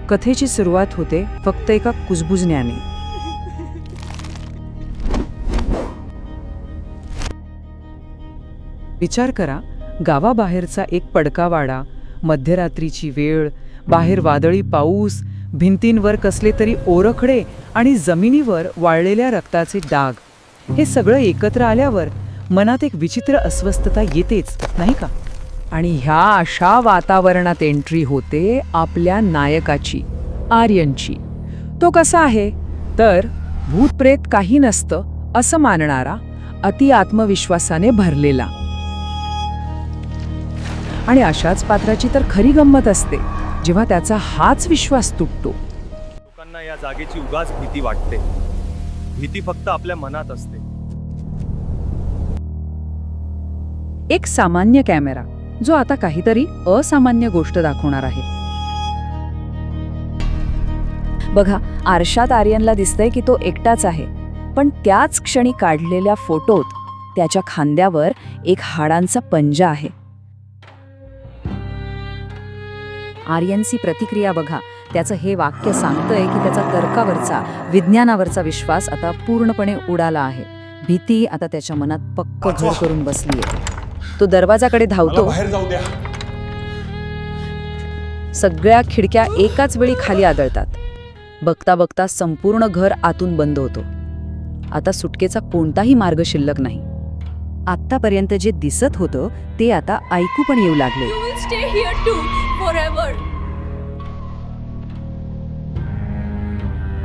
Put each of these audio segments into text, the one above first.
कथेची सुरुवात होते फक्त एका कुजबुजण्याने. विचार करा, गावाबाहेरचा एक पडका वाडा, मध्यरात्रीची वेळ, बाहेर वादळी पाऊस, भिंतींवर कसले तरी ओरखडे आणि जमिनीवर वाळलेल्या रक्ताचे डाग. हे सगळं एकत्र आल्यावर मनात एक विचित्र अस्वस्थता येतेच, नाही का? आणि ह्या अशा वातावरणात एंट्री होते आपल्या नायकाची, आर्यनची. तो कसा आहे तर भूतप्रेत काही नसतं असं मानणारा, अति आत्मविश्वासाने भरलेला. आणि अशाच पात्राची तर खरी गंमत असते जेव्हा त्याचा हाच विश्वास तुटतो. लोकांना या जागेची उगाच भीती वाटते. भीती फक्त आपल्या मनात असते. एक सामान्य कॅमेरा जो आता काहीतरी असामान्य गोष्ट दाखवणार आहे. बघा, आरशात आर्यनला दिसतंय की तो एकटाच आहे, पण त्याच क्षणी काढलेल्या फोटोत त्याच्या खांद्यावर एक हाडांचा पंजा आहे. आर्यनची प्रतिक्रिया बघा. त्याचं हे वाक्य सांगतंय की त्याचा तर्कावरचा, विज्ञानावरचा विश्वास आता पूर्णपणे उडाला आहे. भीती आता त्याच्या मनात पक्क घर करून बसली आहे. तो दरवाजाकडे धावतो. बाहेर जाऊ द्या. सगळ्या खिडक्या एकाच वेळी खाली आदळतात. बघता बघता संपूर्ण घर आतून बंद होतो. आता सुटकेचा कोणताही मार्ग शिल्लक नाही. आत्तापर्यंत जे दिसत होतं ते आता ऐकू पण येऊ लागले.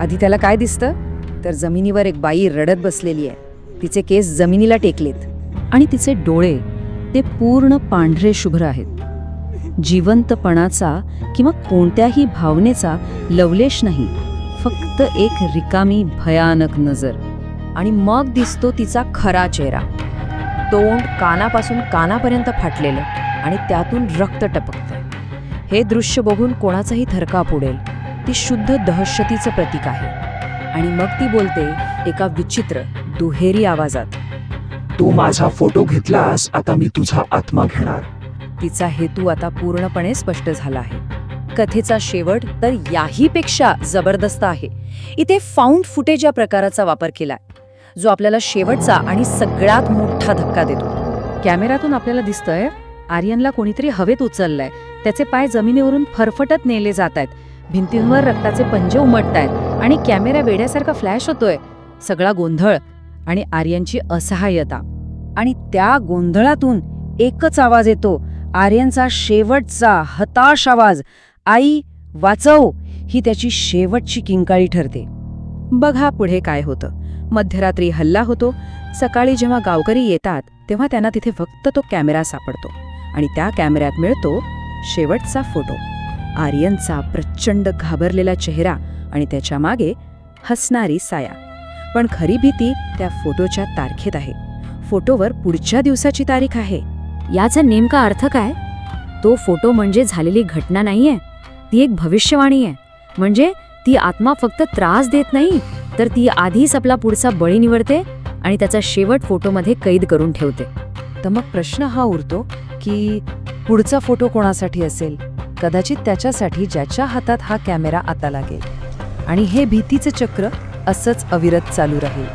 आधी त्याला काय दिसतं तर जमिनीवर एक बाई रडत बसलेली आहे. तिचे केस जमिनीला टेकलेत आणि तिचे डोळे ते पूर्ण पांढरे शुभ्र आहेत. जिवंतपणाचा किंवा कोणत्याही भावनेचा लवलेश नाही, फक्त एक रिकामी भयानक नजर. आणि मग दिसतो तिचा खरा चेहरा. तोंड कानापासून कानापर्यंत फाटलेलं आणि त्यातून रक्त टपकतंय. हे दृश्य बघून कोणाचाही थरकाप उडेल. ती शुद्ध दहशतीचं प्रतीक आहे. आणि मग ती बोलते एका विचित्र दुहेरी आवाजात, तू माझा फोटो घेतलास, आता मी तुझा आत्मा घेणार. तिचा हेतू आता पूर्णपणे स्पष्ट झाला आहे. कथेचा शेवट तर याहीपेक्षा जबरदस्त आहे. इथे फाउंड फुटेज या प्रकाराचा वापर केलाय, जो आपल्याला शेवटचा आणि सगळ्यात मोठा धक्का देतो. कॅमेऱ्यातून आपल्याला दिसतंय आर्यनला कोणीतरी हवेत उचललंय. त्याचे पाय जमिनीवरून फरफटत नेले जात आहेत. भिंतींवर रक्ताचे पंजे उमटतायत आणि कॅमेरा वेड्यासारखा फ्लॅश होतोय. सगळा गोंधळ आणि आर्यनची असहाय्यता. आणि त्या गोंधळातून एकच आवाज येतो, आर्यनचा शेवटचा हताश आवाज, आई वाचव. ही त्याची शेवटची किंकाळी ठरते. बघा पुढे काय होतं. मध्यरात्री हल्ला होतो. सकाळी जेव्हा गावकरी येतात तेव्हा त्यांना तिथे फक्त तो कॅमेरा सापडतो. आणि त्या कॅमेऱ्यात मिळतो शेवटचा फोटो. आर्यनचा प्रचंड घाबरलेला चेहरा आणि त्याच्या मागे हसणारी साया. पण खरी भीती त्या फोटोच्या तारखेत आहे. फोटोवर पुढच्या दिवसाची तारीख आहे. याचा नेमका अर्थ काय? तो फोटो म्हणजे झालेली घटना नाहीये, ती एक भविष्यवाणी आहे. म्हणजे ती आत्मा फक्त त्रास देत नाही, तर ती आधीच आपला पुढचा बळी निवडते आणि त्याचा शेवट फोटोमध्ये कैद करून ठेवते. तर मग प्रश्न हा उरतो की पुढचा फोटो कोणासाठी असेल? कदाचित त्याच्यासाठी ज्याच्या हातात हा कॅमेरा आता लागेल. आणि हे भीतीचं चक्र असंच अविरत चालू राहील.